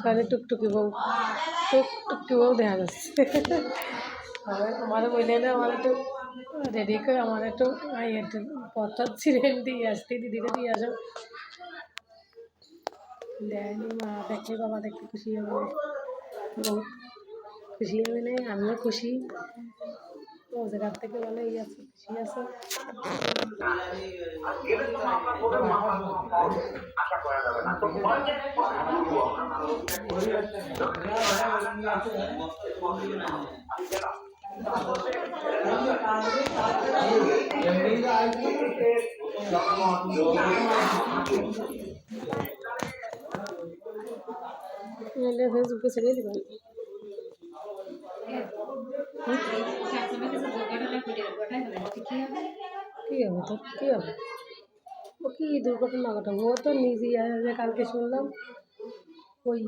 তাহলে টুকটুকি বউ টুকটুকি বউ দেখা যাচ্ছে। আমার বললে না আমার একটু রেডি করে আমার একটু একটু পথ ছিঁড়ে দিয়ে আসতে দিদিকে দিয়ে আসো। দেয়নি মা দেখলে বাবা দেখতে খুশি হবে, বহুত খুশি হবে না, আমিও খুশি। ও জায়গার থেকে বলে এই আছে খুশি আছে। ফেসবুকে ছেড়ে দেবেন। কী হবে তো কী হবে, ও কি দুর্ঘটনা ঘটাবো, ও তো নিজেই কালকে শুনলাম ওই